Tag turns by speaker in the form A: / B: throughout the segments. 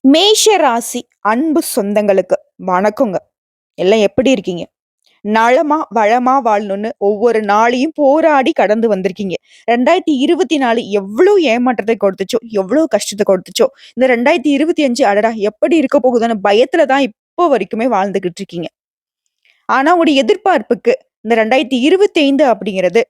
A: மேஷ ராசி அன்பு சொந்தங்களுக்கு வணக்கங்க. எல்லாம் எப்படி இருக்கீங்க? நலமா, வளமா வாழணும்னு ஒவ்வொரு நாளையும் போராடி கடந்து வந்திருக்கீங்க. 2024 எவ்ளோ ஏமாற்றத்தை கொடுத்துச்சோ, எவ்ளோ கஷ்டத்த கொடுத்துச்சோ, இந்த 2025 அடடா! எப்படி இருக்க போகுதோன்னு பயத்துல தான் இப்போ வரைக்குமே வாழ்ந்துகிட்டு இருக்கீங்க. ஆனா உங்களுடைய எதிர்பார்ப்புக்கு இந்த 2025 அப்படிங்கிறது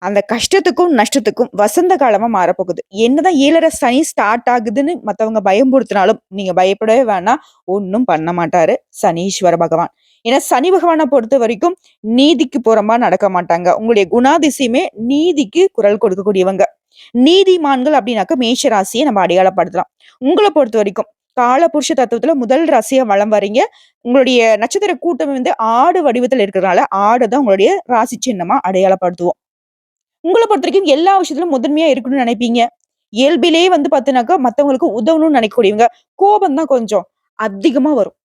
A: அந்த கஷ்டத்துக்கும், நஷ்டத்துக்கும் வசந்த காலமா மாறப்போகுது. என்னதான் 7:30 சனி ஸ்டார்ட் ஆகுதுன்னு மத்தவங்க பயம்புறுத்தினாலும், நீங்க பயப்படவே வேணாம். ஒண்ணும் பண்ண மாட்டாரு சனீஸ்வர பகவான். ஏன்னா சனி பகவான பொறுத்தவரைக்கும் நீதிக்கு புறம்பா நடக்க மாட்டாங்க. உங்களுடைய குணாதிசயமே நீதிக்கு குரல் கொடுக்கக்கூடியவங்க. நீதிமான்கள் அப்படின்னாக்க மேஷ ராசிய நம்ம அடையாளப்படுத்தலாம். உங்கள பொறுத்தவரைக்கும் காலபுருஷ தத்துவத்துல முதல் ராசியா வலம் வரீங்க. உங்களுடைய நட்சத்திர கூட்டம் வந்து ஆடு வடிவத்துல இருக்கிறதுனால, ஆட தான் உங்களுடைய ராசி சின்னமா அடையாளப்படுத்துவோம். உங்கள பொறுத்தவரைக்கும் எல்லா விஷயத்திலும் முதன்மையா இருக்கணும்னு நினைப்பீங்க. இயல்பிலேயே வந்து பார்த்தீனாக்கா, மத்தவங்களுக்கு உதவணும்னு நினைக்கக்கூடியவங்க. கோபம் தான் கொஞ்சம் அதிகமா வரும்.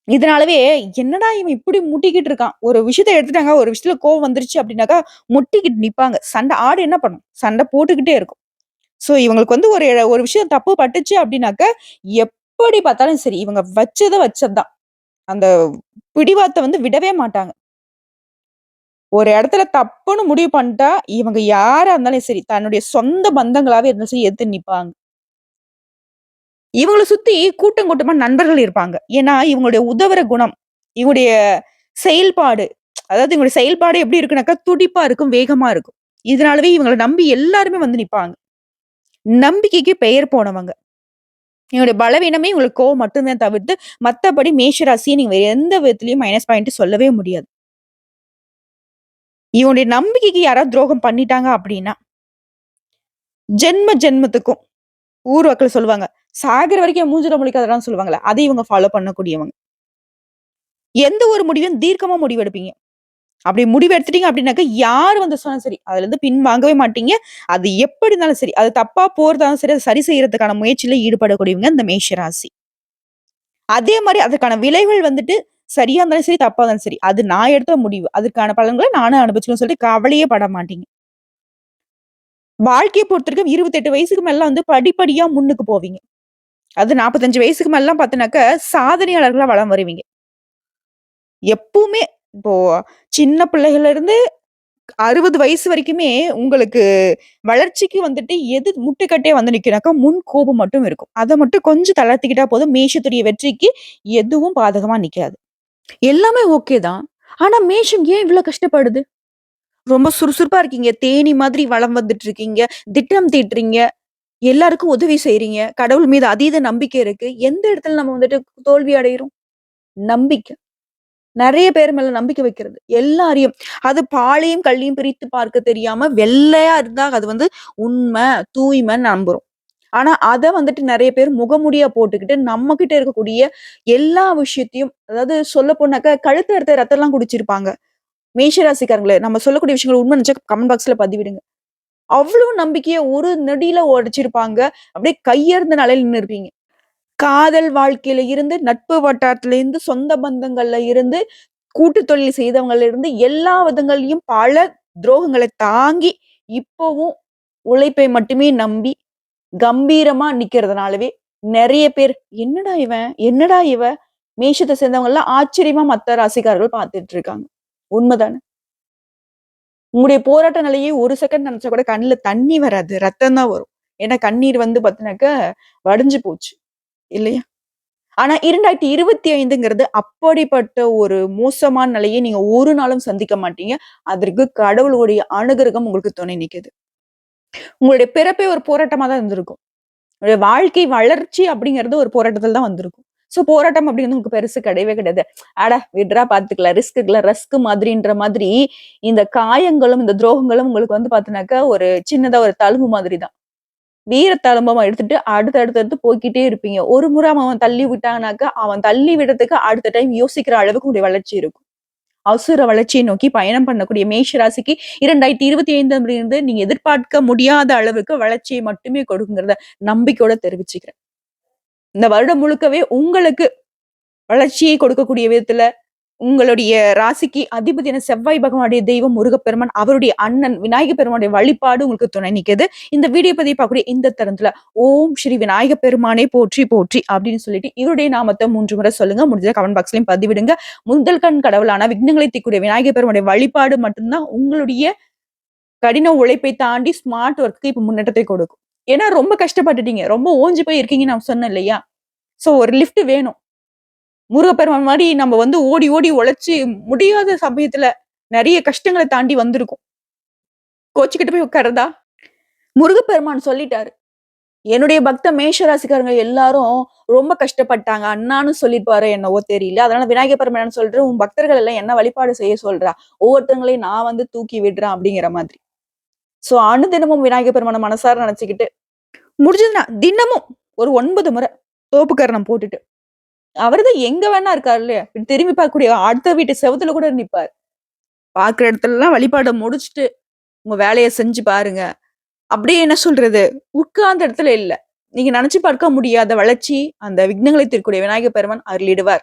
A: இதனாலவே என்னடா இவன் இப்படி முட்டிக்கிட்டு இருக்கான். ஒரு விஷயத்த எடுத்துட்டாங்க, ஒரு விஷயத்துல கோவம் வந்துருச்சு அப்படின்னாக்கா, முட்டிக்கிட்டு நிப்பாங்க. ஆடு என்ன பண்ணும்? சண்டை போட்டுக்கிட்டே இருக்கும். சோ இவங்களுக்கு வந்து ஒரு ஒரு விஷயம் தப்பு பட்டுச்சு அப்படின்னாக்க, எப்படி பார்த்தாலும் சரி, இவங்க வச்சது வச்சது தான். அந்த பிடிவாத்த வந்து விடவே மாட்டாங்க. ஒரு இடத்துல தப்புன்னு முடிவு பண்ணிட்டா, இவங்க யாரா இருந்தாலும் சரி, தன்னுடைய சொந்த பந்தங்களாவே இருந்தாலும் சரி எதிர்த்து நிப்பாங்க. இவங்கள சுத்தி கூட்டம் கூட்டமா நண்பர்கள் இருப்பாங்க. ஏன்னா, இவங்களுடைய உதவுற குணம், இவங்களுடைய செயல்பாடு, அதாவது இவங்களுடைய செயல்பாடு எப்படி இருக்குனாக்கா, துடிப்பா இருக்கும், வேகமா இருக்கும். இதனாலவே இவங்கள நம்பி எல்லாருமே வந்து நிப்பாங்க. நம்பிக்கைக்கு பெயர் போனவங்க. இவங்களுடைய பலவீனமே இவங்களுக்கு கோவம் மட்டும் தான் தவிர்த்து, மத்தபடி மேஷ ராசிய நீங்க வேற எந்த விதத்திலயும் மைனஸ் பாயிண்ட் சொல்லவே முடியாது. இவங்களுடைய நம்பிக்கைக்கு யாராவது துரோகம் பண்ணிட்டாங்க அப்படின்னா, ஜென்ம ஜென்மத்துக்கும் ஊர் மக்கள் சொல்லுவாங்க. சாகுற வரைக்கும் என் மூஞ்சில முழிக்காதடான்னு சொல்லுவாங்கல்ல. அதை இவங்க ஃபாலோ பண்ணக்கூடியவங்க. எந்த ஒரு முடிவையும் தீர்க்கமா முடிவெடுப்பீங்க. அப்படி முடிவு எடுத்துட்டீங்க அப்படின்னாக்க, யாரு வந்து சொன்னாலும் சரி, அதுலருந்து பின் வாங்கவே மாட்டீங்க. அது எப்படி இருந்தாலும் சரி, அது தப்பா போறதாலும் சரி, அத சரி செய்யறதுக்கான முயற்சியில ஈடுபடக்கூடியவங்க இந்த மேஷ ராசி. அதே மாரி அதற்கான விளைவுகள் வந்துட்டு சரியா இருந்தாலும் சரி, தப்பா இருந்தாலும் சரி, அது நான் எடுத்த முடிவு. அதுக்கான பலன்கள நானும் அனுபவிச்சுக்கணும்னு சொல்லிட்டு கவலையே பட மாட்டீங்க. வாழ்க்கைய பொறுத்தவரைக்கும் 28 வயசுக்கு மேலலாம் வந்து படிப்படியா முன்னுக்கு போவீங்க. அது 45 வயசுக்கு மேலலாம் பார்த்தீனாக்க, சாதனையாளர்களா வலம் வருவீங்க. எப்பவுமே இப்போ சின்ன பிள்ளைகள்ல இருந்து 60 வயசு வரைக்குமே உங்களுக்கு வளர்ச்சிக்கு வந்துட்டு எது முட்டுக்கட்டையா வந்து நிக்குனாக்கா, முன் கோபம் மட்டும் இருக்கும். அத மட்டும் கொஞ்சம் தளர்த்திக்கிட்டா போதும். மேஷத்துடைய வெற்றிக்கு எதுவும் பாதகமா நிக்காது. எல்லாமே ஓகே தான். ஆனா மேஷம் ஏன் இவ்ளோ கஷ்டப்படுது? ரொம்ப சுறுசுறுப்பா இருக்கீங்க. தேனீ மாதிரி வலம் வந்துட்டு இருக்கீங்க. திட்டம் தீட்டுறீங்க. எல்லாருக்கும் உதவி செய்றீங்க. கடவுள் மீது அதீத நம்பிக்கை இருக்கு. எந்த இடத்துல நம்ம வந்துட்டு தோல்வி அடையிறோம்? நம்பிக்கை. நெறைய பேர் மேல நம்பிக்கை வைக்கிறது. எல்லாரையும். அது பாலையும், கல்லையும் பிரித்து பார்க்க தெரியாம வெள்ளையா இருந்தா அது வந்து உண்மை, தூய்மைன்னு நம்புறோம். ஆனா, அத வந்துட்டு நெறைய பேர் முகமூடியா போட்டுக்கிட்டு, நம்ம கிட்ட இருக்கக்கூடிய எல்லா விஷயத்தையும் அதாவது சொல்லப் போனாக்கா கழுத்து அறுத்த ரத்தம்லாம் குடிச்சிருப்பாங்க. மேஷ ராசிக்காரங்களே, நம்ம சொல்லக்கூடிய விஷயங்கள் உண்மைன்னு நெனச்சா கமெண்ட் பாக்ஸ்ல பதிவிடுங்க. அவ்ளோ நம்பிக்கைய ஒரு நொடியில உடைச்சிருப்பாங்க. அப்படியே கையறுந்த நிலையில நின்னுருப்பீங்க. காதல் வாழ்க்கையில இருந்து, நட்பு வட்டாரத்துல இருந்து, சொந்த பந்தங்கள்ல இருந்து, கூட்டு தொழில் செய்தவங்கள்ல இருந்து, எல்லா விதங்கள்லயும் பல துரோகங்கள தாங்கி, இப்பவும் உழைப்பை மட்டுமே நம்பி, கம்பீரமா நிக்கிறதுனாலவே, நெறைய பேர், "என்னடா இவன்? என்னடா இவ?" மேஷத்த சேர்ந்தவங்கலாம் ஆச்சரியமா மத்த ராசிக்காரர்கள் பார்த்துட்டு இருக்காங்க. உண்மதானே? உங்களுடைய போராட்ட நிலையை ஒரு செகண்ட் நெனச்சா கூட கண்ணுல தண்ணி வராது. ரத்தம் தான் வரும். ஏன்னா கண்ணீர் வந்து பாத்தீங்கன்னாக்க வடிஞ்சு போச்சு. இல்லையா? ஆனா 2025ங்கிறது அப்படிப்பட்ட ஒரு மோசமான நிலையை நீங்க ஒரு நாளும் சந்திக்க மாட்டீங்க. அதற்கு கடவுளுடைய அனுகிரகம் உங்களுக்கு துணை நிக்குது. உங்களுடைய பிறப்பே ஒரு போராட்டமா தான் இருந்திருக்கும். உங்களுடைய வாழ்க்கை வளர்ச்சி அப்படிங்கிறது ஒரு போராட்டத்துல தான் வந்திருக்கும். சோ போராட்டம் அப்படிங்கிறது உங்களுக்கு பெருசு கிடையவே கிடையாது. அட விட்றா பார்த்துக்கலாம். ரிஸ்க் இருக்குல்ல, ரஸ்க் மாதிரின்ற மாதிரி இந்த காயங்களும், இந்த துரோகங்களும் உங்களுக்கு வந்து பார்த்தீங்கன்னாக்கா, ஒரு சின்னதா ஒரு தழும்பு மாதிரி தான். வீர தழும்பமா எடுத்துட்டு அடுத்து போய்க்கிட்டே இருப்பீங்க. ஒரு முறை அவன் தள்ளி விட்டானாக்கா, அவன் தள்ளி விடுறதுக்கு அடுத்த டைம் யோசிக்கிற அளவுக்கு உங்களுடைய வளர்ச்சி இருக்கும். அசுர வளர்ச்சியை நோக்கி பயணம் பண்ணக்கூடிய மேஷ ராசிக்கு 2025 அப்படிங்கிறது நீங்க எதிர்பார்க்க முடியாத அளவுக்கு வளர்ச்சியை மட்டுமே கொடுக்குங்கிறத நம்பிக்கையோட தெரிவிச்சுக்கிறேன். இந்த வருடம் முழுக்கவே உங்களுக்கு வளர்ச்சியை கொடுக்கக்கூடிய விதத்துல, உங்களுடைய ராசிக்கு அதிபதியான செவ்வாய் பகவானுடைய தெய்வம் முருகப்பெருமான், அவருடைய அண்ணன் விநாயக பெருமானுடைய வழிபாடு உங்களுக்கு துணை நிக்குது. இந்த வீடியோ பதிவு பார்க்கக்கூடிய இந்த தருணத்துல, ஓம் ஸ்ரீ விநாயக பெருமானே போற்றி போற்றி அப்படின்னு சொல்லிட்டு இவருடைய நாமத்தை 3 முறை சொல்லுங்க. முடிஞ்சா கமெண்ட் பாக்ஸ்லயும் பதிவிடுங்க. முதல் கண் கடவுளான விக்னங்களை தீர்க்கக்கூடிய விநாயக பெருமானுடைய வழிபாடு மட்டும்தான் உங்களுடைய கடின உழைப்பை தாண்டி ஸ்மார்ட் ஒர்க்குக்கு இப்ப முன்னேற்றத்தை கொடுக்கும். ஏன்னா ரொம்ப கஷ்டப்பட்டுட்டீங்க. ரொம்ப ஓஞ்சு போய் இருக்கீங்கன்னு நான் சொன்னேன் இல்லையா? சோ ஒரு லிஃப்ட் வேணும். முருகப்பெருமான் மாரி நம்ம வந்து ஓடி ஓடி உழைச்சு முடியாத சமயத்துல நெறைய கஷ்டங்கள தாண்டி வந்திருக்கோம். கோச்சுக்கிட்டு போய் உட்கார்றதா? முருகப்பெருமான் சொல்லிட்டாரு. என்னுடைய பக்த மேஷ ராசிக்காரங்க எல்லாரும் ரொம்ப கஷ்டப்பட்டாங்க. அண்ணான்னு சொல்லிருப்பாரோ என்னவோ தெரியல. அதனால விநாயகர் பெருமான் என்ன சொல்றாரு, உன் பக்தர்கள் எல்லாம் என்ன வழிபாடு செய்ய சொல்றா? ஒவ்வொருத்தவங்களையும் நான் வந்து தூக்கி விடுறேன் அப்படிங்கிற மாதிரி. சோ அனுதினமும் விநாயகர் பெருமான மனசார நினைச்சுக்கிட்டு, முடிஞ்சதுன்னா தினமும் ஒரு 9 முறை தோப்புக்கரணம் போட்டுட்டு, அவருதான் எங்க வேணா இருக்காரு இல்லையா? திரும்பி பார்க்கக்கூடிய அடுத்த வீட்டு செவுத்துல கூட நிப்பாரு. பார்க்குற இடத்துலலாம் வழிபாட முடிச்சுட்டு, உங்க வேலைய செஞ்சு பாருங்க. அப்படியே என்ன சொல்றது? உட்கார்ந்த இடத்துல இல்ல. நீங்க நினைச்சு பார்க்க முடியாத வளர்ச்சி, அந்த விக்னங்களை தீர்க்கக்கூடிய விநாயகர் பெருமான் அருளிடுவார்.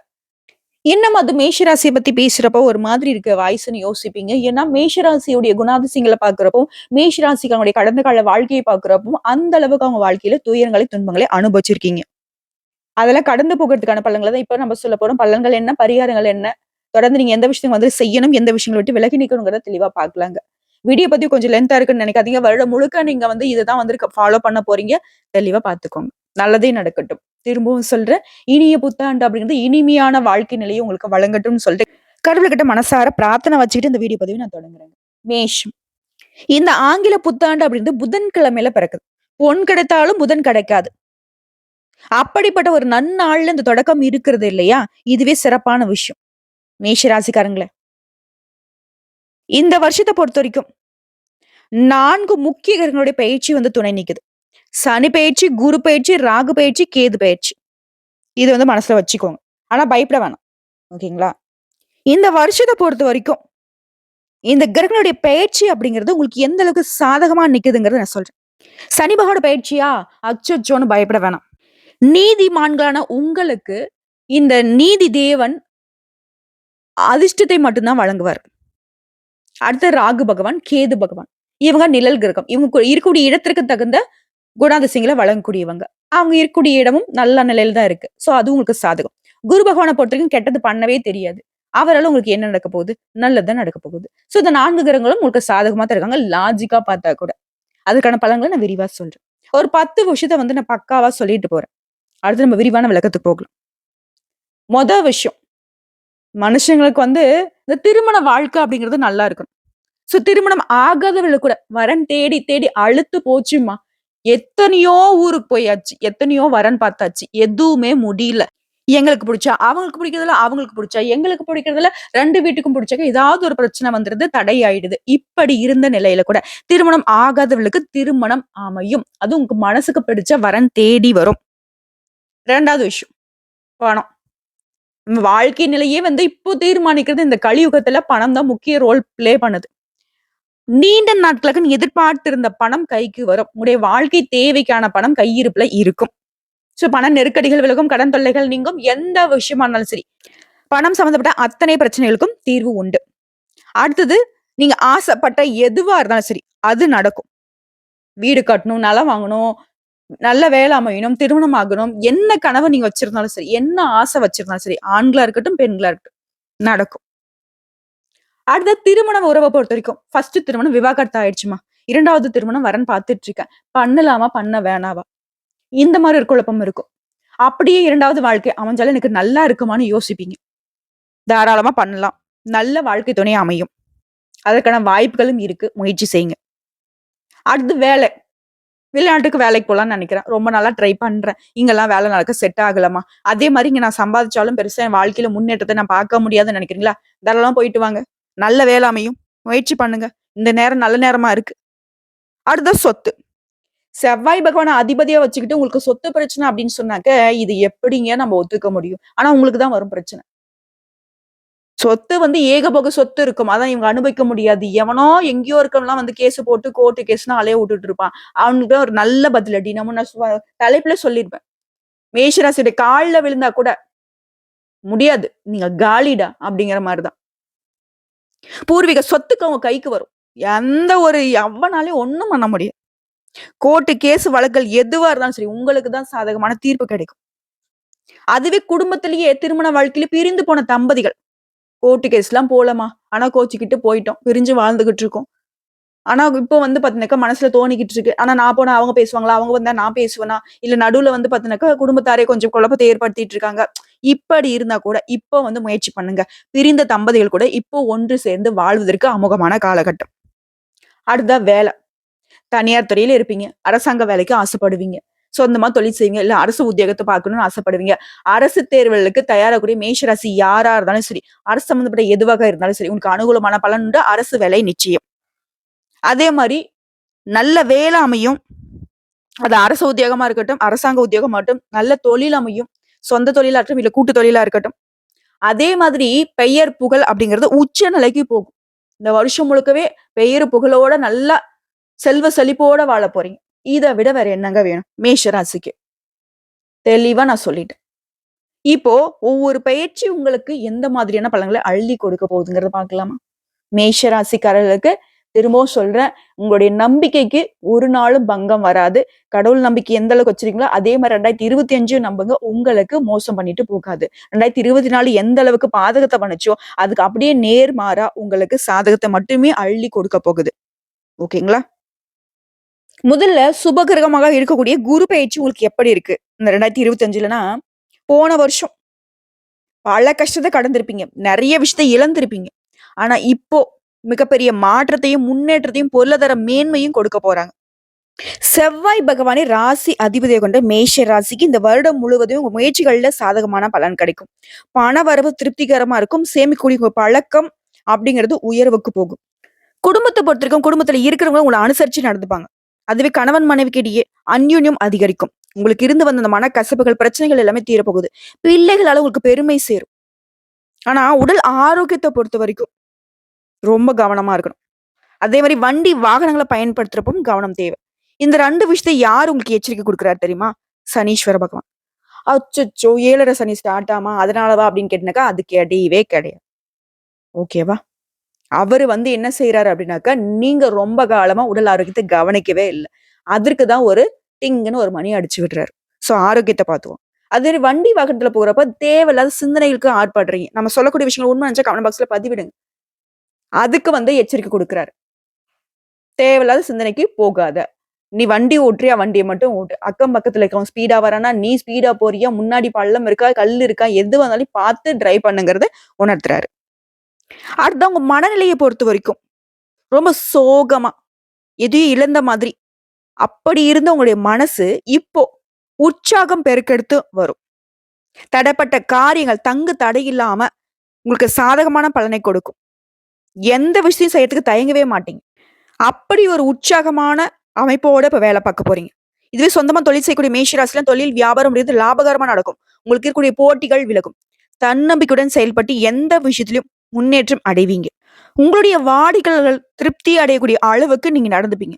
A: இன்னும் அது மேஷராசிய பத்தி பேசுறப்போ ஒரு மாதிரி இருக்க வாய்ஸ்ன்னு யோசிப்பீங்க. ஏன்னா மேஷராசியுடைய குணாதிசயங்கள பார்க்கிறப்போ, மேஷராசிக்காரங்களுடைய கடந்த கால வாழ்க்கையை பார்க்கிறப்போ, அந்த அளவுக்கு அவங்க வாழ்க்கையில துயரங்களை, துன்பங்களை அனுபவிச்சிருக்கீங்க. அதெல்லாம் கடந்து போகிறதுக்கான பலன்கள தான் இப்ப நம்ம சொல்ல போறோம். பலன்கள் என்ன? பரிகாரங்கள் என்ன? தொடர்ந்து நீங்க எந்த விஷயத்த வந்து செய்யணும், எந்த விஷயங்கள விட்டு விலகி நிக்கணுங்கிறத தெளிவா பார்க்கலாங்க. வீடியோ பத்தி கொஞ்சம் லென்த்தா இருக்குன்னு நினைக்காதீங்க. வருடம் முழுக்க நீங்க வந்து இதுதான் வந்து ஃபாலோ பண்ண போறீங்க. தெளிவா பார்த்துக்கோங்க. நல்லதே நடக்கட்டும். திரும்பவும் சொல்றேன். இனிய புத்தாண்டு அப்படிங்கிறது இனிமையான வாழ்க்கை நிலையை உங்களுக்கு வழங்கட்டும்னு சொல்லிட்டு கடவுள்கிட்ட மனசார பிரார்த்தனை வச்சுக்கிட்டு இந்த வீடியோ பதிவை நான் தொடங்குறேங்க. மேஷம். இந்த ஆங்கில புத்தாண்டு அப்படின்றது புதன்கிழமையில பிறக்குது. பொன் கிடைத்தாலும் புதன் கிடைக்காது. அப்படிப்பட்ட ஒரு நன்னாள்ல இந்த தொடக்கம் இருக்கிறது இல்லையா? இதுவே சிறப்பான விஷயம். மேஷ ராசிக்காரங்களே. இந்த வருஷத்த பொறுத்தவரைக்கும் 4 முக்கிய கிரகங்களுடைய பயிற்சி வந்து துணை நிக்குது. சனி பயிற்சி, குரு பயிற்சி, ராகு பயிற்சி, கேது பயிற்சி. இது வந்து மனசுல வச்சுக்கோங்க. ஆனா பயப்பட வேணாம். ஓகேங்களா? இந்த வருஷத்த பொறுத்தவரைக்கும் இந்த கிரகங்களுடைய பயிற்சி அப்படிங்கிறது உங்களுக்கு எந்த அளவுக்கு சாதகமா நிக்குதுங்கிறத நான் சொல்றேன். சனி பகவானோட பயிற்சியா? அச்சச்சோன்னு பயப்பட வேணாம். நீதிமான்களான உங்களுக்கு இந்த நீதி தேவன் அதிர்ஷ்டத்தை மட்டும்தான் வழங்குவார். அடுத்து ராகு பகவான், கேது பகவான். இவங்க நிழல் கிரகம். இவங்க இருக்கக்கூடிய இடத்திற்கு தகுந்த குணாதிசயங்களை வழங்கக்கூடியவங்க. அவங்க இருக்கக்கூடிய இடமும் நல்ல நிலையில தான் இருக்கு. சோ அது உங்களுக்கு சாதகம். குரு பகவானை பொறுத்தவரைக்கும் கெட்டது பண்ணவே தெரியாது. அவரால உங்களுக்கு என்ன நடக்க போகுது? நல்லதுதான் நடக்க போகுது. சோ இந்த 4 கிரகங்களும் உங்களுக்கு சாதகமா தான் இருக்காங்க. லாஜிக்கா பார்த்தா கூட. அதுக்கான பலன்களை நான் விரிவா சொல்றேன். ஒரு 10 விஷயத்த வந்து நான் பக்காவா சொல்லிட்டு போறேன். அடுத்து நம்ம விரிவான விளக்கத்துக்கு போகலாம். மொத விஷயம். மனுஷங்களுக்கு வந்து இந்த திருமண வாழ்க்கை அப்படிங்கிறது நல்லா இருக்கணும். சோ திருமணம் ஆகாதவர்களுக்கு கூட வரன் தேடி தேடி அலுத்து போச்சும்மா. எத்தனையோ ஊருக்கு போயாச்சு. எத்தனையோ வரன் பார்த்தாச்சு. எதுவுமே முடியல. எங்களுக்கு பிடிச்சா, அவங்களுக்கு பிடிக்கிறதில்ல, அவங்களுக்கு பிடிச்சா, எங்களுக்கு பிடிக்கிறதில்ல, 2 வீட்டுக்கும் பிடிச்சாக்க ஏதாவது ஒரு பிரச்சனை வந்துருது, தடை ஆயிடுது. இப்படி இருந்த நிலையில கூட திருமணம் ஆகாதவர்களுக்கு திருமணம் அமையும். அது உங்க மனசுக்கு பிடிச்ச வரன் தேடி வரும். 2வது விஷயம். பணம். நம்ம வாழ்க்கை நிலையே வந்து இப்போ தீர்மானிக்கிறது இந்த கலியுகத்துல பணம் தான் முக்கிய ரோல் ப்ளே பண்ணுது. நீண்ட நாட்களுக்கு நீ எதிர்பார்த்திருந்த பணம் கைக்கு வரும். உங்களுடைய வாழ்க்கை தேவைக்கான பணம் கையிருப்புல இருக்கும். சோ பண நெருக்கடிகள் விலகும், கடன் தொல்லைகள் நீங்கும். எந்த விஷயமா இருந்தாலும் சரி. பணம் சம்பந்தப்பட்ட அத்தனை பிரச்சனைகளுக்கும் தீர்வு உண்டு. அடுத்தது நீங்க ஆசைப்பட்ட எதுவா இருந்தாலும் சரி, அது நடக்கும். வீடு கட்டணும், நிலம் வாங்கணும், நல்ல வேலை அமையணும், திருமணம் ஆகணும், என்ன கனவு நீங்க வச்சிருந்தாலும் சரி, என்ன ஆசை வச்சிருந்தாலும் சரி, ஆண்களா இருக்கட்டும், பெண்களா இருக்கட்டும், நடக்கும். அடுத்த திருமண உறவை பொறுத்த வரைக்கும் ஃபர்ஸ்ட் திருமணம் விவாகரத்து ஆயிடுச்சுமா. 2வது திருமணம் வரன் பார்த்துட்டு இருக்கேன். பண்ணலாமா? பண்ண வேணாவா? இந்த மாதிரி ஒரு குழப்பம் இருக்கும். அப்படியே 2வது வாழ்க்கை அமைஞ்சாலும் எனக்கு நல்லா இருக்குமான்னு யோசிப்பீங்க. தாராளமா பண்ணலாம். நல்ல வாழ்க்கை துணை அமையும். அதற்கான வாய்ப்புகளும் இருக்கு. முயற்சி செய்யுங்க. அடுத்து வேலை. வெளிநாட்டுக்கு வேலைக்கு போலாம்னு நினைக்கிறேன். ரொம்ப நாளா ட்ரை பண்றேன். இங்கெல்லாம் வேலை நடக்க செட் ஆகலமா. அதே மாதிரி இங்க நான் சம்பாதிச்சாலும் பெருசா என் வாழ்க்கையில முன்னேற்றத்தை நான் பார்க்க முடியாதுன்னு நினைக்கிறீங்களா? தாராளமா போயிட்டு வாங்க. நல்ல வேலை அமையும். முயற்சி பண்ணுங்க. இந்த நேரம் நல்ல நேரமா இருக்கு. அடுத்த சொத்து. செவ்வாய் பகவான அதிபதியா வச்சுக்கிட்டு உங்களுக்கு சொத்து பிரச்சனை அப்படின்னு சொன்னாக்க, இது எப்படிங்க நம்ம ஒத்துக்க முடியும்? ஆனா உங்களுக்கு தான் வரும் பிரச்சனை. சொத்து வந்து ஏகபோக சொத்து இருக்கும். அதான் இவங்க அனுபவிக்க முடியாது. எவனோ எங்கேயோ இருக்கவன்லாம் வந்து கேஸ் போட்டு கோர்ட்டு கேஸ்ன்னு அலைய விட்டுட்டு இருப்பான். அவனுக்கு ஒரு நல்ல பதிலடி. நம்ம நான் தலைப்புல சொல்லிருப்பேன். மேஷராசியுடைய கால்ல விழுந்தா கூட முடியாது. நீங்க காலிடா அப்படிங்கிற மாரி தான். பூர்வீக சொத்துக்கு அவங்க கைக்கு வரும். எந்த ஒரு எவனாலயும் ஒண்ணும் பண்ண முடியாது. கோர்ட்டு, கேஸ் வழக்குகள் எதுவா இருந்தாலும் சரி, உங்களுக்கு தான் சாதகமான தீர்ப்பு கிடைக்கும். அதுவே குடும்பத்திலேயே திருமண வாழ்க்கையில பிரிந்து போன தம்பதிகள், கோர்ட்டு கேஸ்லாம் போலமா. ஆனா கோச்சுக்கிட்டு போயிட்டோம். பிரிஞ்சு வாழ்ந்துகிட்டு இருக்கோம். ஆனா இப்போ வந்து பாத்தீங்கன்னாக்கா மனசுல தோணிக்கிட்டு இருக்கு. ஆனா நான் போனா அவங்க பேசுவாங்களா? அவங்க வந்தா நான் பேசுவேனா? இல்ல நடுவுல வந்து பாத்தீங்கன்னாக்கா குடும்பத்தாரே கொஞ்சம் குழப்பத்தை ஏற்படுத்திட்டு இருக்காங்க. இப்படி இருந்தா கூட இப்போ வந்து முயற்சி பண்ணுங்க. பிரிந்த தம்பதிகள் கூட இப்போ ஒன்று சேர்ந்து வாழ்வதற்கு அமோகமான காலகட்டம். அடுத்ததா வேலை. தனியார் துறையில இருப்பீங்க. அரசாங்க வேலைக்கு ஆசைப்படுவீங்க. சொந்தமா தொழில் செய்வீங்க. இல்ல அரசு உத்தியோகத்த பார்க்கணும்னு ஆசைப்படுவீங்க. அரசு தேர்வுகளுக்கு தயாராகக்கூடிய மேஷ ராசி யாரா இருந்தாலும் சரி, அரசு சம்மந்தப்பட்ட எதுவாக இருந்தாலும் சரி, உங்களுக்கு அனுகூலமான பலன் உண்டு. அரசு வேலை நிச்சயம். அதே மாரி நல்ல வேலை அமையும். அது அரசு உத்தியோகமா இருக்கட்டும், அரசாங்க உத்தியோகமாகட்டும், நல்ல தொழில் அமையும். சொந்த தொழிலா இருக்கட்டும், இல்ல கூட்டு தொழிலா இருக்கட்டும். அதே மாதிரி பெயர், புகழ் அப்படிங்கிறது உச்ச நிலைக்கு போகும். இந்த வருஷம் முழுக்கவே பெயரு, புகழோட நல்லா செல்வ செழிப்போட வாழப் போறீங்க. இத விட வேற என்னங்க வேணும்? மேஷ ராசிக்கு. தெளிவா நான் சொல்லிட்டேன். இப்போ ஒவ்வொரு பயிற்சி உங்களுக்கு எந்த மாதிரியான பலன்கள அள்ளி கொடுக்க போகுதுங்கிறத பார்க்கலாமா? மேஷ ராசிக்காரர்களுக்கு திரும்பவும் சொல்றேன். உங்களுடைய நம்பிக்கைக்கு ஒரு நாளும் பங்கம் வராது. கடவுள் நம்பிக்கை எந்த அளவுக்கு வச்சிருக்கீங்களோ, அதே மாரி 2025 நம்புங்க. உங்களுக்கு மோசம் பண்ணிட்டு போகாது. 2024 எந்த அளவுக்கு பாதகத்த பண்ணுச்சோ, அதுக்கு அப்படியே நேர்மாறா உங்களுக்கு சாதகத்த மட்டுமே அள்ளி கொடுக்க போகுது. ஓகேங்களா? முதல்ல சுபகிரகமாக இருக்கக்கூடிய குரு பயிற்சி உங்களுக்கு எப்படி இருக்கு? இந்த 2025லனா, போன வருஷம் பல கஷ்டத்த கடந்திருப்பீங்க. நெறைய விஷயத்த இழந்திருப்பீங்க. ஆனா இப்போ மிகப்பெரிய மாற்றத்தையும், முன்னேற்றத்தையும், பொருளாதார மேன்மையும் கொடுக்க போறாங்க. செவ்வாய் பகவானே ராசி அதிபதியை கொண்ட மேஷ ராசிக்கு இந்த வருடம் முழுவதும் உங்க முயற்சிகள்ல சாதகமான பலன் கிடைக்கும். பண வரவு திருப்திகரமா இருக்கும். சேமிக்கக்கூடிய உங்க பழக்கம் அப்படிங்கிறது உயர்வுக்கு போகும். குடும்பத்த பொறுத்தவரைக்கும் குடும்பத்துல இருக்கிறவங்க உங்கள அனுசரிச்சு நடந்துப்பாங்க. அதுவே கணவன் மனைவிக்கு இடையே அந்யோன்யம் அதிகரிக்கும். உங்களுக்கு இருந்து வந்த அந்த மனக்கசப்புகள், பிரச்சனைகள் எல்லாமே தீரப்போகுது. பிள்ளைகளால உங்களுக்கு பெருமை சேரும். ஆனா உடல் ஆரோக்கியத்த பொறுத்தவரைக்கும் ரொம்ப கவனமா இருக்கணும். அதே மாரி வண்டி, வாகனங்கள பயன்படுத்துறப்பவும் கவனம் தேவை. இந்த 2 விஷயத்த யார் உங்களுக்கு எச்சரிக்கை குடுக்குறாரு தெரியுமா? சனீஸ்வர பகவான். அச்சச்சோ! 7:30 சனி ஸ்டார்ட் ஆமா, அதனாலவா அப்படின்னு கேட்டீங்கனாக்கா, அது கிடையவே கிடையாது. ஓகேவா? அவரு வந்து என்ன செய்றாரு அப்படின்னாக்கா, நீங்க ரொம்ப காலமா உடல் ஆரோக்கியத்த கவனிக்கவே இல்ல. அதற்கு தான் ஒரு டிங்குன்னு ஒரு மணி அடிச்சு விடுறாரு. ஸோ ஆரோக்கியத்த பார்த்துக்கோங்க. அதே வண்டி வாகனத்துல போறப்ப தேவையில்லாத சிந்தனைகளுக்கு ஆட்படுறீங்க. நம்ம சொல்லக்கூடிய விஷயங்கள் உண்மை நினைச்சா கமெண்ட் பாக்ஸ்ல பதிவிடுங்க. அதுக்கு வந்து எச்சரிக்கை குடுக்குறாரு. தேவையில்லாத சிந்தனைக்கு போகாத. நீ வண்டி ஓட்டுறியா? வண்டிய மட்டும் ஓட்டு. அக்கம் பக்கத்துல இருக்கவன் ஸ்பீடா வரானா, நீ ஸ்பீடா போறியா? முன்னாடி பள்ளம் இருக்கா? கல் இருக்கா? எது வந்தாலும் பார்த்து டிரைவ் பண்ணுங்கிறத உணர்த்துறாரு. அடுத்து உங்க மனநிலைய பொறுத்தவரைக்கும் ரொம்ப சோகமா, எதையும் இழந்த மாதிரி, அப்படி இருந்த உங்களுடைய மனசு இப்போ உற்சாகம் பெருக்கெடுத்து வரும். தடைப்பட்ட காரியங்கள் தங்கு தடையில்லாம உங்களுக்கு சாதகமான பலனை கொடுக்கும். எந்த விஷயம் செய்யறதுக்கு தயங்கவே மாட்டீங்க. அப்படி ஒரு உற்சாகமான அமைப்போட இப்ப வேலை பார்க்க போறீங்க. இதுவே சொந்தமா தொழில் செய்யக்கூடிய மேஷ ராசில தொழில், வியாபாரம் அப்படிங்கிறது லாபகரமா நடக்கும். உங்களுக்கு இருக்கக்கூடிய போட்டிகள் விலகும். தன்னம்பிக்கையுடன் செயல்பட்டு எந்த விஷயத்திலும் முன்னேற்றம் அடைவீங்க. உங்களுடைய வாடிக்கையாளர்கள் திருப்தி அடையக்கூடிய அளவுக்கு நீங்க நடந்துப்பீங்க.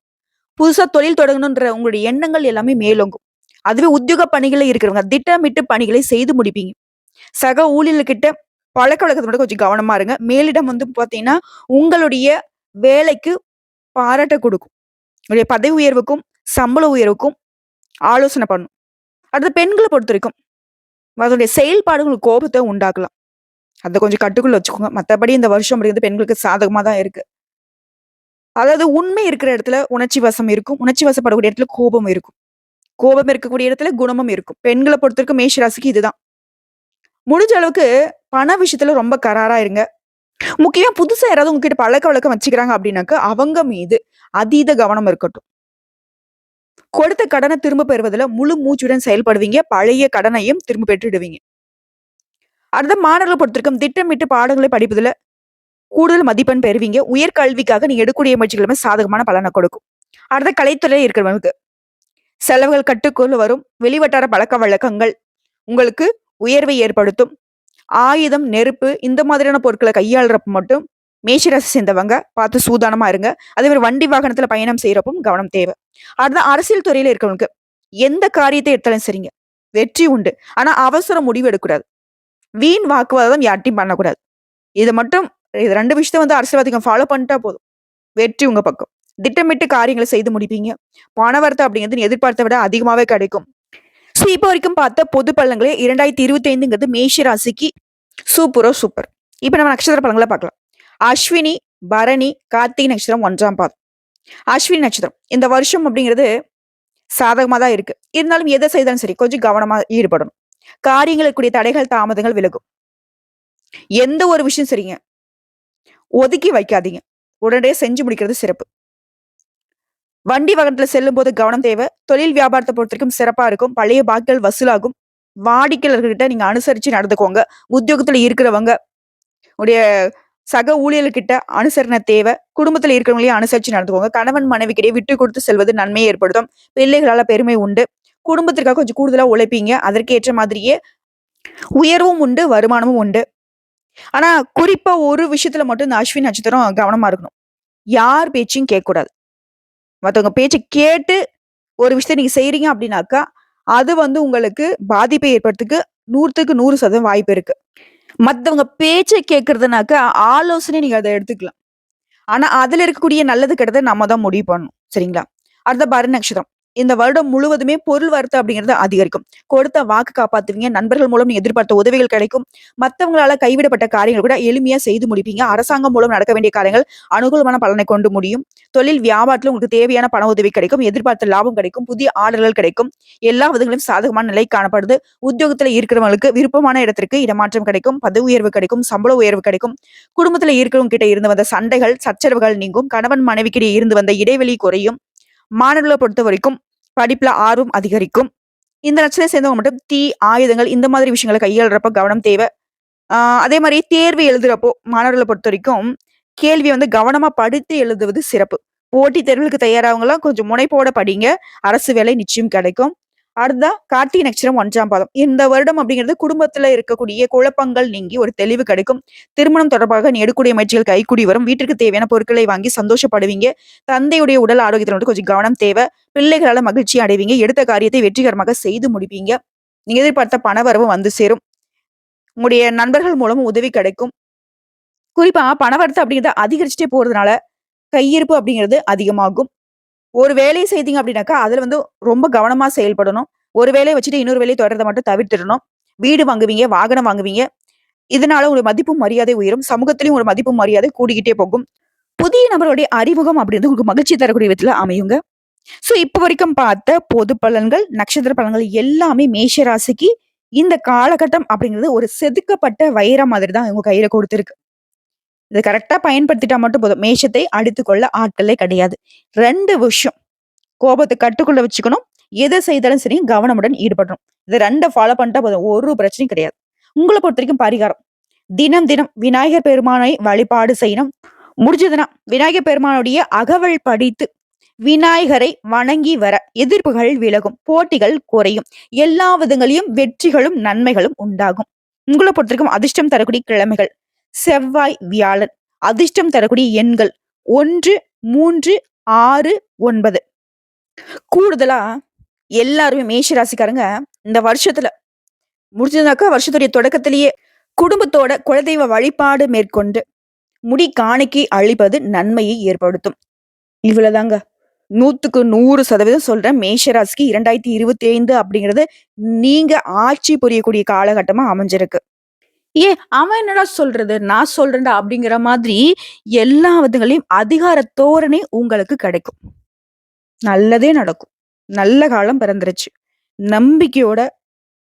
A: புதுசா தொழில் தொடங்கணுன்ற உங்களுடைய எண்ணங்கள் எல்லாமே மேலோங்கும். அதுவே உத்தியோக பணிகள்ல இருக்கிறவங்க திட்டமிட்டு பணிகளை செய்து முடிப்பீங்க. சக ஊழியர்கிட்ட பழக்கவழக்கத்த மட்டும் கொஞ்சம் கவனமா இருங்க. மேலிடம் வந்து பார்த்தீங்கன்னா, உங்களுடைய வேலைக்கு பாராட்ட குடுக்கும். உங்களுடைய பதவி உயர்வுக்கும், சம்பள உயர்வுக்கும் ஆலோசனை பண்ணும். அடுத்து பெண்கள பொறுத்தவரைக்கும், அதனுடைய செயல்பாடு உங்களுக்கு கோபத்த உண்டாக்கலாம். அத கொஞ்சம் கட்டுக்குள்ள வச்சுக்கோங்க. மத்தபடி இந்த வருஷம் அப்படிங்கிறது பெண்களுக்கு சாதகமா தான் இருக்கு. அதாவது உண்மை இருக்கிற இடத்துல உணர்ச்சி வசம் இருக்கும். உணர்ச்சி வசப்படக்கூடிய இடத்துல கோபம் இருக்கும். கோபம் இருக்கக்கூடிய இடத்துல குணமும் இருக்கும். பெண்கள பொறுத்தவரைக்கும் மேஷ ராசிக்கு இதுதான். முடிஞ்ச அளவுக்கு பண விஷயத்துல ரொம்ப கராரா இருங்க. முக்கியமா புதுசா யாராவது உங்ககிட்ட பழக்கவழக்கம் வச்சுக்கிறாங்க அப்படின்னாக்க, அவங்க மீது அதீத கவனம் இருக்கட்டும். கொடுத்த கடன திரும்ப பெறுவதில முழு மூச்சுடன் செயல்படுவீங்க. பழைய கடனையும் திரும்ப பெற்றுடுவீங்க. அடுத்த மாணவர்கள பொறுத்தவரைக்கும் திட்டமிட்டு பாடங்களை படிப்பதில கூடுதல் மதிப்பெண் பெறுவீங்க. உயர்கல்விக்காக நீங்க எடுக்கக்கூடிய முயற்சிகள் எல்லாமே சாதகமான பலன கொடுக்கும். அடுத்த கலைத்துறையில இருக்கிறவங்களுக்கு செலவுகள் கட்டுக்குள்ள வரும். வெளிவட்டார பழக்கவழக்கங்கள் உங்களுக்கு உயர்வை ஏற்படுத்தும். ஆயுதம், நெருப்பு இந்த மாதிரியான பொருட்கள கையாளுறப்ப மட்டும் மேஷராசி சேர்ந்தவங்க பார்த்து சூதானமா இருங்க. அதே மாரி வண்டி வாகனத்துல பயணம் செய்யறப்பவும் கவனம் தேவை. அடுத்து அரசியல் துறையில இருக்கிறவங்களுக்கு எந்த காரியத்தை எடுத்தாலும் சரிங்க. வெற்றி உண்டு. ஆனா அவசர முடிவு எடுக்கக்கூடாது. வீண் வாக்குவாதம் யார்ட்டயும் பண்ணக்கூடாது. இது மட்டும் இது 2 விஷயத்த வந்து அரசியல்வாதிகள் ஃபாலோ பண்ணிட்டா போதும். வெற்றி உங்க பக்கம். திட்டமிட்டு காரியங்கள செய்து முடிப்பீங்க. பணவரத்து அப்படிங்கிறது எதிர்பார்த்த விட அதிகமாவே கிடைக்கும். ஸோ இப்போ வரைக்கும் பார்த்த பொது பலன்களே 2025ங்கிறது மேஷ ராசிக்கு சூப்பர். இப்ப நம்ம நட்சத்திர பலன்கள பார்க்கலாம். அஸ்வினி, பரணி, கார்த்திகை நட்சத்திரம் 1ஆம் பாதம். அஸ்வினி நட்சத்திரம். இந்த வருஷம் அப்படிங்கிறது சாதகமா தான் இருக்கு. இருந்தாலும் எத செய்தாலும் சரி, கொஞ்சம் கவனமா ஈடுபடணும். காரியங்களுக்குரிய தடைகள், தாமதங்கள் விலகும். எந்த ஒரு விஷயம் சரிங்க. ஒதுக்கி வைக்காதீங்க. உடனடியா செஞ்சு முடிக்கிறது சிறப்பு. வண்டி வாகனத்துல செல்லும்போது கவனம் தேவை. தொழில் வியாபாரத்த பொறுத்தவரைக்கும் சிறப்பா இருக்கும். பழைய பாக்கிகள் வசூலாகும். வாடிக்கையாளர்கிட்ட நீங்க அனுசரிச்சு நடந்துக்கோங்க. உத்தியோகத்துல இருக்கிறவங்க உடைய சக ஊழியர்கிட்ட அனுசரணை தேவை. குடும்பத்துல இருக்கிறவங்களையும் அனுசரிச்சு நடந்துக்கோங்க. கணவன் மனைவிக்கிடையே விட்டு கொடுத்து செல்வது நன்மையை ஏற்படுத்தும். பிள்ளைகளால பெருமை உண்டு. குடும்பத்திற்காக கொஞ்சம் கூடுதலா உழைப்பீங்க. அதற்கேற்ற மாதிரியே உயர்வும் உண்டு, வருமானமும் உண்டு. ஆனா குறிப்பா ஒரு விஷயத்துல மட்டும் இந்த அஸ்வினி நட்சத்திரம் கவனமா இருக்கணும். யார் பேச்சையும் கேட்கக்கூடாது. மத்தவங்க பேச்ச கேட்டு ஒரு விஷயத்த நீங்க செய்றீங்க அப்படின்னாக்கா, அது வந்து உங்களுக்கு பாதிப்பை ஏற்படுறதுக்கு 100க்கு 100% வாய்ப்பு இருக்கு. மத்தவங்க பேச்ச கேட்கறதுனாக்கா, ஆலோசனை நீங்க அத எடுத்துக்கலாம். ஆனா, அதுல இருக்கக்கூடிய நல்லது கெட்டத நம்ம தான் முடிவு பண்ணணும். சரிங்களா? அடுத்த பரணி நட்சத்திரம். இந்த வருடம் முழுவதுமே பொருள் வரத்து அப்படிங்கிறது அதிகரிக்கும். கொடுத்த வாக்கு காப்பாத்துவீங்க. நண்பர்கள் மூலம் நீங்க எதிர்பார்த்த உதவிகள் கிடைக்கும். மத்தவங்களால கைவிடப்பட்ட காரியங்கள் கூட எளிமையா செய்து முடிப்பீங்க. அரசாங்கம் மூலம் நடக்க வேண்டிய காரியங்கள் அனுகூலமான பலனை கொண்டு முடியும். தொழில் வியாபாரத்துல உங்களுக்கு தேவையான பண உதவி கிடைக்கும். எதிர்பார்த்த லாபம் கிடைக்கும். புதிய ஆர்டர்கள் கிடைக்கும். எல்லா விதங்களிலும் சாதகமான நிலை காணப்படுது. உத்தியோகத்துல இருக்கிறவங்களுக்கு விருப்பமான இடத்திற்கு இடமாற்றம் கிடைக்கும். பதவி உயர்வு கிடைக்கும். சம்பள உயர்வு கிடைக்கும். குடும்பத்துல இருக்கிறவங்க கிட்ட இருந்து வந்த சண்டைகள், சச்சரவுகள் நீங்கும். கணவன் மனைவிக்கிடையே இருந்து வந்த இடைவெளி குறையும். மாணவர்களை பொறுத்த வரைக்கும் படிப்புல ஆர்வம் அதிகரிக்கும். இந்த நட்சத்திரத்தை சேர்ந்தவங்க மட்டும் தீ, ஆயுதங்கள் இந்த மாதிரி விஷயங்களை கையாளுறப்ப கவனம் தேவை. அதே மாதிரி தேர்வு எழுதுறப்போ மாணவர்களை பொறுத்த வரைக்கும் கேள்வியை வந்து கவனமா படித்து எழுதுவது சிறப்பு. போட்டித் தேர்வுகளுக்கு தயாராகவங்கலாம் கொஞ்சம் முனைப்போட படிங்க. அரசு வேலை நிச்சயம் கிடைக்கும். அடுத்ததா கார்த்திகை நட்சத்திரம் 1ஆம் பாதம். இந்த வருடம் அப்படிங்கிறது குடும்பத்துல இருக்கக்கூடிய குழப்பங்கள் நீங்கி ஒரு தெளிவு கிடைக்கும். திருமணம் தொடர்பாக நீ எடுக்கக்கூடிய முயற்சிகள் கைகூடி வரும். வீட்டிற்கு தேவையான பொருட்களை வாங்கி சந்தோஷப்படுவீங்க. தந்தையுடைய உடல் ஆரோக்கியத்துல மட்டும் கொஞ்சம் கவனம் தேவை. பிள்ளைகளால மகிழ்ச்சி அடைவீங்க. எடுத்த காரியத்தை வெற்றிகரமாக செய்து முடிப்பீங்க. நீங்க எதிர்பார்த்த பணவரவு வந்து சேரும். உங்களுடைய நண்பர்கள் மூலம் உதவி கிடைக்கும். குறிப்பா பணவரத்து அப்படிங்கிறது அதிகரிச்சுட்டே போறதுனால கையிருப்பு அப்படிங்கிறது அதிகமாகும். ஒரு வேலைய செய்தீங்க அப்படின்னாக்கா, அதுல வந்து ரொம்ப கவனமா செயல்படணும். ஒரு வேலைய வச்சுட்டு இன்னொரு வேலைய தொடர்றத மட்டும் தவிர்த்திடணும். வீடு வாங்குவீங்க, வாகனம் வாங்குவீங்க. இதனால ஒரு மதிப்பும் மரியாதை உயரும். சமூகத்திலயும் ஒரு மதிப்பும் மரியாதை கூடிக்கிட்டே போகும். புதிய நபர்களுடைய அறிமுகம் அப்படின்றது உங்களுக்கு மகிழ்ச்சி தரக்கூடிய விதத்துல அமையுங்க. சோ இப்ப வரைக்கும் பார்த்த பொது பலன்கள், நட்சத்திர பலன்கள் எல்லாமே மேஷ ராசிக்கு இந்த காலகட்டம் அப்படிங்கிறது ஒரு செதுக்கப்பட்ட வைரம் மாதிரி தான் உங்க கையில கொடுத்திருக்கு. இத கரெக்ட்டா பயன்படுத்திட்டா மட்டும் போதும். மேஷத்தை அடித்துக் கொள்ள ஆட்களே கிடையாது. 2 விஷயம். கோபத்த கட்டுக்குள்ள வச்சுக்கணும். எத செய்தாலும் சரி கவனமுடன் ஈடுபடணும். இது 2 ஃபாலோ பண்ணிட்டா போதும். ஒரு பிரச்சனையும் கிடையாது. உங்கள பொறுத்தவரைக்கும் பரிகாரம். தினம் விநாயகர் பெருமானை வழிபாடு செய்யணும். முடிஞ்சதுன்னா விநாயகர் பெருமானுடைய அகவல் படித்து விநாயகரை வணங்கி வர எதிர்ப்புகள் விலகும். போட்டிகள் குறையும். எல்லா விதங்களையும் வெற்றிகளும் நன்மைகளும் உண்டாகும். உங்கள பொறுத்தவரைக்கும் அதிர்ஷ்டம் தரக்கூடிய கிழமைகள் செவ்வாய், வியாழன். அதிர்ஷ்டம் தரக்கூடிய எண்கள் 1, 3, 6, 9. கூடுதலா எல்லாருமே மேஷ ராசிக்காரங்க இந்த வருஷத்துல முடிஞ்சதுனாக்கா வருஷத்துடைய தொடக்கத்திலேயே குடும்பத்தோட குலதெய்வ வழிபாடு மேற்கொண்டு முடி காணிக்கை அழிப்பது நன்மையை ஏற்படுத்தும். இவ்வளவுதாங்க. 100க்கு 100% சொல்றேன். மேஷ ராசிக்கு 2025 அப்படிங்கிறது நீங்க ஆட்சி புரியக்கூடிய காலகட்டமா அமைஞ்சிருக்கு. அவன் என்னடா சொல்றது? நான் சொல்றேன்டா அப்படிங்கிற மாதிரி எல்லா விதங்களையும் அதிகார தோரணை உங்களுக்கு கிடைக்கும். நல்லதே நடக்கும். நல்ல காலம் பிறந்துருச்சு. நம்பிக்கையோட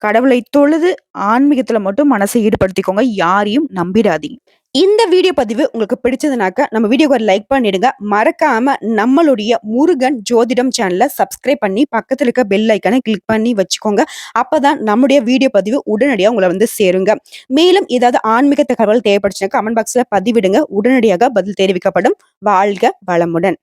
A: கடவுளை தொழுது ஆன்மீகத்துல மட்டும் மனசை ஈடுபடுத்திக்கோங்க. யாரையும் நம்பிடாதீங்க. இந்த வீடியோ பதிவு உங்களுக்கு பிடிச்சதுனாக்கா நம்ம வீடியோக்கு ஒரு லைக் பண்ணிடுங்க. மறக்காம நம்மளுடைய முருகன் ஜோதிடம் சேனலை சப்ஸ்கிரைப் பண்ணி பக்கத்துல இருக்க பெல் ஐக்கனை கிளிக் பண்ணி வச்சுக்கோங்க. அப்பதான் நம்முடைய வீடியோ பதிவு உடனடியாக உங்களை வந்து சேருங்க. மேலும் ஏதாவது ஆன்மீக தகவல் தேவைப்படுச்சுன்னா கமெண்ட் பாக்ஸ்ல பதிவிடுங்க. உடனடியாக பதில் தெரிவிக்கப்படும். வாழ்க வளமுடன்.